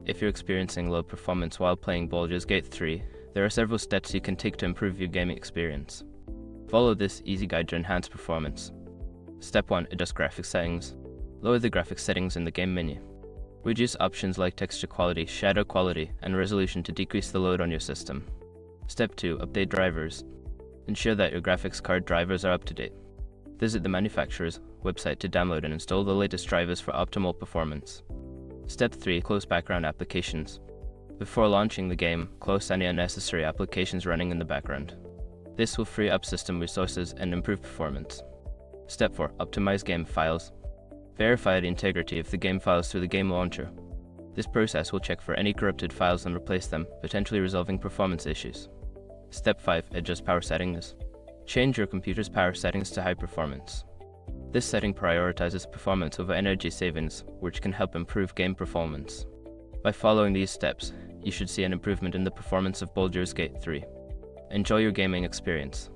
if you're experiencing low performance while playing Baldur's Gate 3, there are several steps you can take to improve your gaming experience. Follow this easy guide to enhance performance. Step 1. Adjust graphics settings. Lower the graphics settings in the game menu. Reduce options like texture quality, shadow quality, and resolution to decrease the load on your system. Step 2. Update drivers. Ensure that your graphics card drivers are up to date. Visit the manufacturer's website to download and install the latest drivers for optimal performance. Step 3. Close background applications. Before launching the game, close any unnecessary applications running in the background. This will free up system resources and improve performance. Step 4. Optimize game files. Verify the integrity of the game files through the game launcher. This process will check for any corrupted files and replace them, potentially resolving performance issues. Step 5. Adjust power settings. Change your computer's power settings to high performance. This setting prioritizes performance over energy savings, which can help improve game performance. By following these steps, you should see an improvement in the performance of Baldur's Gate 3. Enjoy your gaming experience.